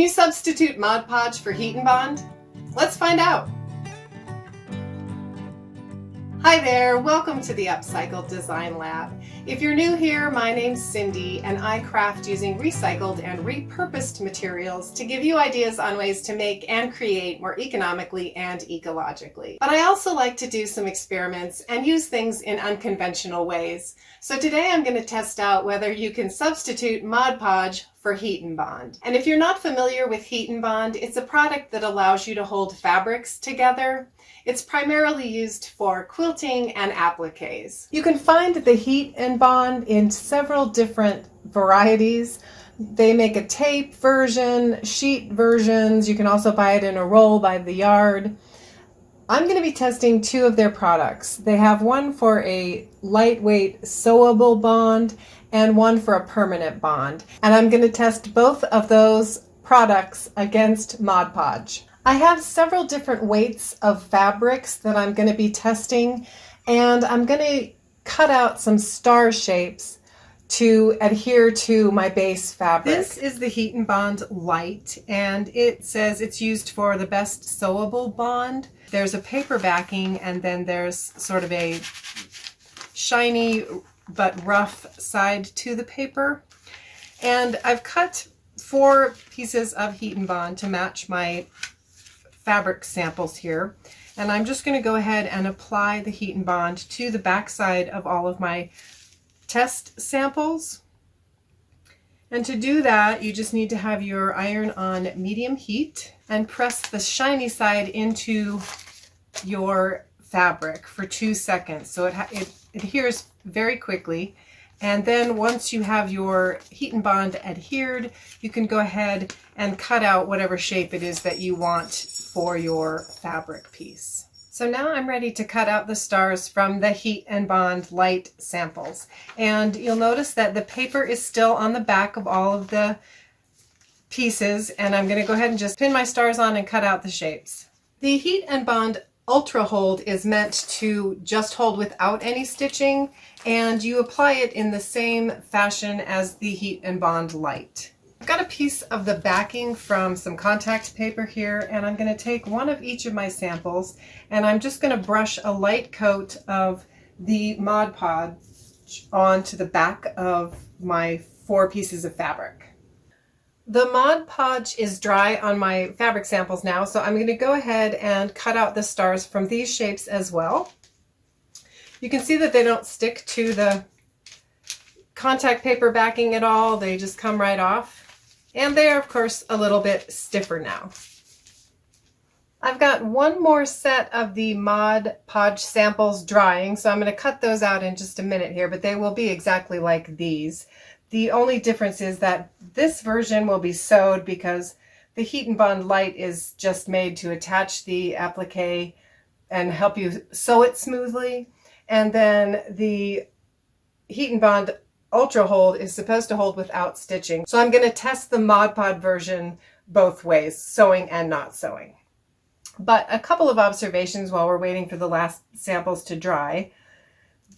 Can you substitute Mod Podge for Heat and Bond? Let's find out. Hi there, welcome to the Upcycle Design Lab. If you're new here, my name's Cindy and I craft using recycled and repurposed materials to give you ideas on ways to make and create more economically and ecologically. But I also like to do some experiments and use things in unconventional ways. So today I'm going to test out whether you can substitute Mod Podge for Heat and Bond. And if you're not familiar with Heat and Bond, it's a product that allows you to hold fabrics together. It's primarily used for quilting and appliques. You can find the Heat and Bond in several different varieties. They make a tape version, sheet versions. You can also buy it in a roll by the yard. I'm going to be testing two of their products. They have one for a lightweight sewable bond and one for a permanent bond. And I'm going to test both of those products against Mod Podge. I have several different weights of fabrics that I'm going to be testing, and I'm going to cut out some star shapes to adhere to my base fabric. This is the Heat and Bond Light, and it says it's used for the best sewable bond. There's a paper backing, and then there's sort of a shiny but rough side to the paper. And I've cut 4 pieces of Heat and Bond to match my fabric samples here, and I'm just going to go ahead and apply the Heat and Bond to the back side of all of my test samples. And to do that, you just need to have your iron on medium heat and press the shiny side into your fabric for 2 seconds so it adheres very quickly. And then once you have your Heat and Bond adhered, you can go ahead and cut out whatever shape it is that you want for your fabric piece. So now I'm ready to cut out the stars from the Heat and Bond Light samples. And you'll notice that the paper is still on the back of all of the pieces, and I'm going to go ahead and just pin my stars on and cut out the shapes. The Heat and Bond Ultra Hold is meant to just hold without any stitching, and you apply it in the same fashion as the Heat and Bond Light. I've got a piece of the backing from some contact paper here, and I'm going to take one of each of my samples, and I'm just going to brush a light coat of the Mod Podge onto the back of my 4 pieces of fabric. The Mod Podge is dry on my fabric samples now, so I'm going to go ahead and cut out the stars from these shapes as well. You can see that they don't stick to the contact paper backing at all. They just come right off. And they are, of course, a little bit stiffer now. I've got one more set of the Mod Podge samples drying, so I'm going to cut those out in just a minute here, but they will be exactly like these. The only difference is that this version will be sewed because the Heat and Bond Light is just made to attach the applique and help you sew it smoothly. And then the Heat and Bond Ultra Hold is supposed to hold without stitching. So I'm going to test the Mod Podge version both ways, sewing and not sewing. But a couple of observations while we're waiting for the last samples to dry.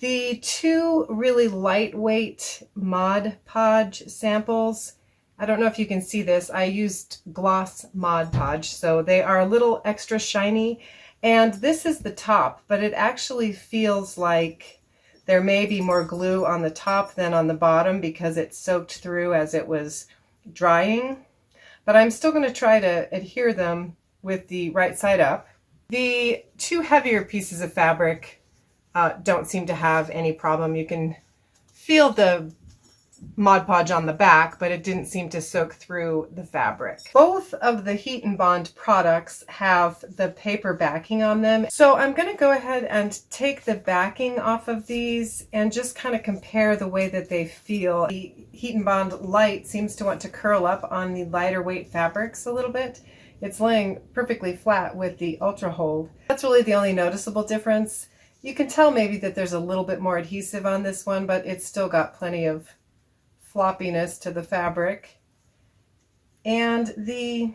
The 2 really lightweight Mod Podge samples, I don't know if you can see this, I used gloss Mod Podge, so they are a little extra shiny. And this is the top, but it actually feels like there may be more glue on the top than on the bottom because it soaked through as it was drying. But I'm still going to try to adhere them with the right side up. The 2 heavier pieces of fabric don't seem to have any problem. You can feel the Mod Podge on the back, but it didn't seem to soak through the fabric. Both of the Heat and Bond products have the paper backing on them. So I'm going to go ahead and take the backing off of these and just kind of compare the way that they feel. The Heat and Bond Light seems to want to curl up on the lighter weight fabrics a little bit. It's laying perfectly flat with the Ultra Hold. That's really the only noticeable difference. You can tell maybe that there's a little bit more adhesive on this one, but it's still got plenty of floppiness to the fabric. And the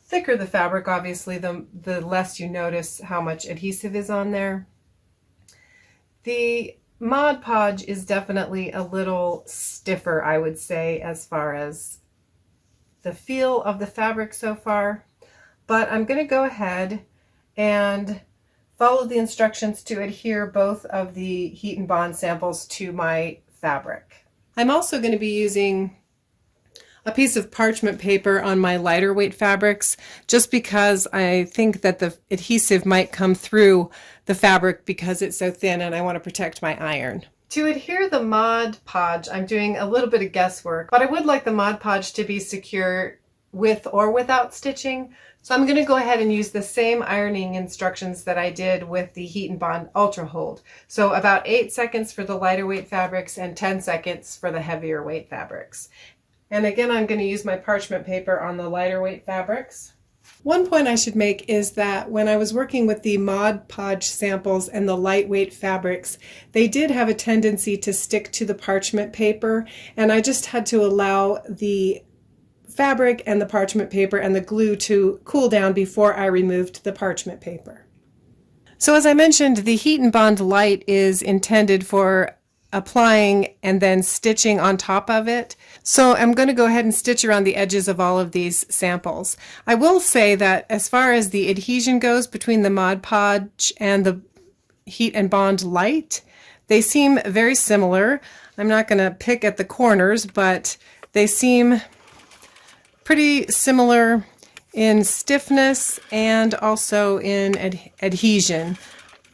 thicker the fabric, obviously, the less you notice how much adhesive is on there. The Mod Podge is definitely a little stiffer, I would say, as far as the feel of the fabric so far, but I'm going to go ahead and follow the instructions to adhere both of the heat and bond samples to my fabric. I'm also going to be using a piece of parchment paper on my lighter weight fabrics, just because I think that the adhesive might come through the fabric because it's so thin and I want to protect my iron. To adhere the Mod Podge, I'm doing a little bit of guesswork, but I would like the Mod Podge to be secure with or without stitching. So I'm going to go ahead and use the same ironing instructions that I did with the Heat and Bond Ultra Hold. So about 8 seconds for the lighter weight fabrics and 10 seconds for the heavier weight fabrics. And again, I'm going to use my parchment paper on the lighter weight fabrics. One point I should make is that when I was working with the Mod Podge samples and the lightweight fabrics, they did have a tendency to stick to the parchment paper, and I just had to allow the fabric and the parchment paper and the glue to cool down before I removed the parchment paper. So as I mentioned, the Heat and Bond Light is intended for applying and then stitching on top of it. So I'm going to go ahead and stitch around the edges of all of these samples. I will say that as far as the adhesion goes between the Mod Podge and the Heat and Bond Light, they seem very similar. I'm not going to pick at the corners, but they seem pretty similar in stiffness and also in adhesion.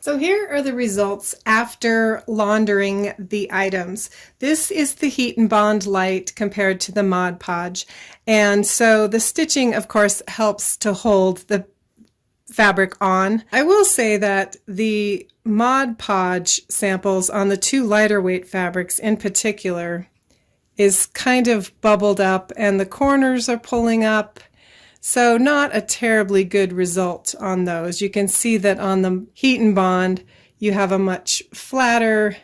So here are the results after laundering the items. This is the Heat and Bond Light compared to the Mod Podge. And so the stitching, of course, helps to hold the fabric on. I will say that the Mod Podge samples on the two lighter weight fabrics in particular is kind of bubbled up and the corners are pulling up. So not a terribly good result on those. You can see that on the Heat and Bond, you have a much flatter,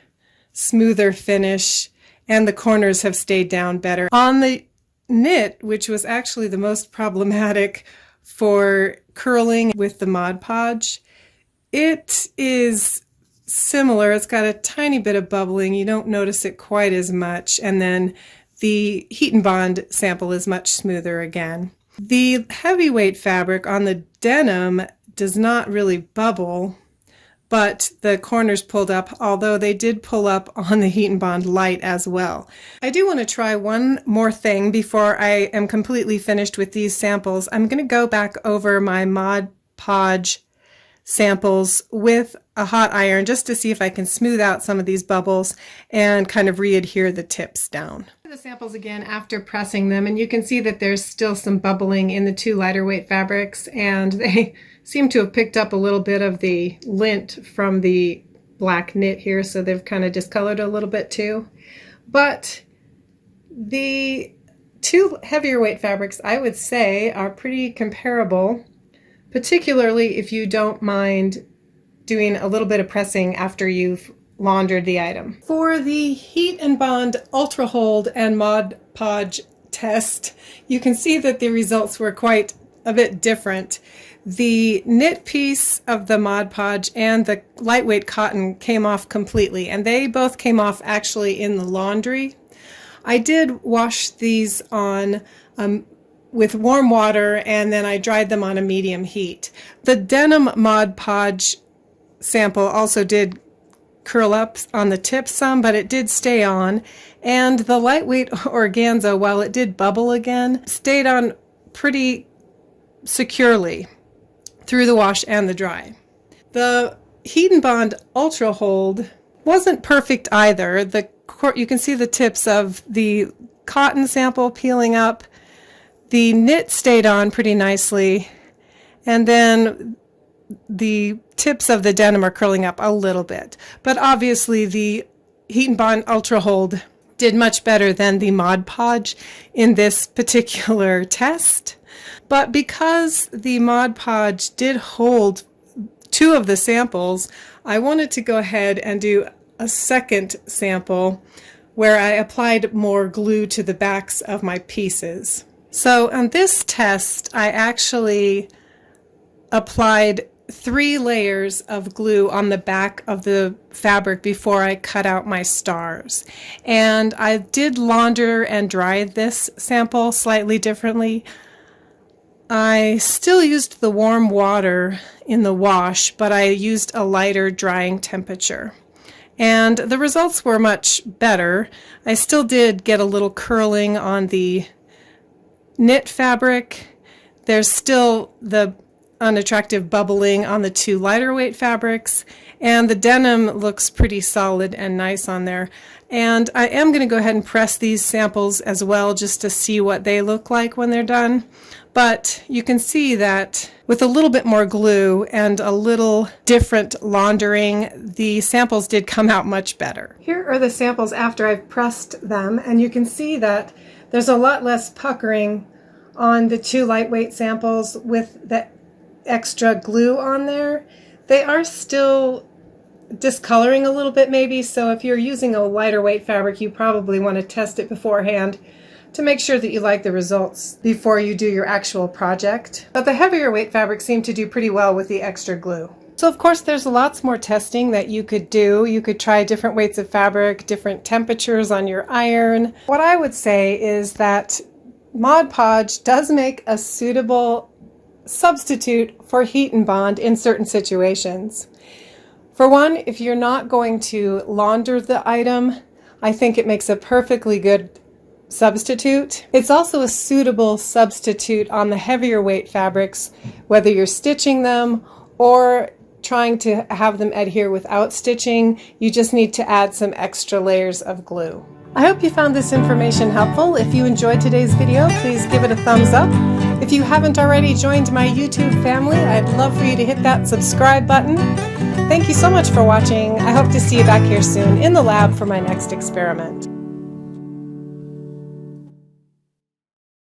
smoother finish, and the corners have stayed down better. On the knit, which was actually the most problematic for curling with the Mod Podge, it is similar. It's got a tiny bit of bubbling. You don't notice it quite as much. And then the Heat and Bond sample is much smoother again. The heavyweight fabric on the denim does not really bubble, but the corners pulled up, although they did pull up on the Heat and Bond Light as well. I do want to try one more thing before I am completely finished with these samples. I'm going to go back over my Mod Podge samples with a hot iron just to see if I can smooth out some of these bubbles and kind of re-adhere the tips down. The samples again after pressing them, and you can see that there's still some bubbling in the two lighter weight fabrics, and they seem to have picked up a little bit of the lint from the black knit here, so they've kind of discolored a little bit too. But the two heavier weight fabrics, I would say, are pretty comparable, particularly if you don't mind doing a little bit of pressing after you've laundered the item. For the Heat and Bond Ultra Hold and Mod Podge test, you can see that the results were quite a bit different. The knit piece of the Mod Podge and the lightweight cotton came off completely, and they both came off actually in the laundry. I did wash these on with warm water, and then I dried them on a medium heat. The denim Mod Podge sample also did curl up on the tip some, but it did stay on. And the lightweight organza, while it did bubble again, stayed on pretty securely through the wash and the dry. The Heat and Bond Ultra Hold wasn't perfect either. You can see the tips of the cotton sample peeling up. The knit stayed on pretty nicely, and then the tips of the denim are curling up a little bit. But obviously the Heat and Bond Ultra Hold did much better than the Mod Podge in this particular test. But because the Mod Podge did hold two of the samples, I wanted to go ahead and do a second sample where I applied more glue to the backs of my pieces. So on this test, I actually applied 3 layers of glue on the back of the fabric before I cut out my stars. And I did launder and dry this sample slightly differently. I still used the warm water in the wash, but I used a lighter drying temperature. And the results were much better. I still did get a little curling on the knit fabric. There's still the unattractive bubbling on the 2 lighter weight fabrics, and the denim looks pretty solid and nice on there. And I am going to go ahead and press these samples as well just to see what they look like when they're done. But you can see that with a little bit more glue and a little different laundering, the samples did come out much better. Here are the samples after I've pressed them, and you can see that there's a lot less puckering on the 2 lightweight samples with the extra glue on there. They are still discoloring a little bit maybe, so if you're using a lighter weight fabric, you probably want to test it beforehand to make sure that you like the results before you do your actual project. But the heavier weight fabrics seem to do pretty well with the extra glue. So of course there's lots more testing that you could do. You could try different weights of fabric, different temperatures on your iron. What I would say is that Mod Podge does make a suitable substitute for heat and bond in certain situations. For one, if you're not going to launder the item, I think it makes a perfectly good substitute. It's also a suitable substitute on the heavier weight fabrics, whether you're stitching them or trying to have them adhere without stitching. You just need to add some extra layers of glue. I hope you found this information helpful. If you enjoyed today's video, please give it a thumbs up. If you haven't already joined my YouTube family, I'd love for you to hit that subscribe button. Thank you so much for watching. I hope to see you back here soon in the lab for my next experiment.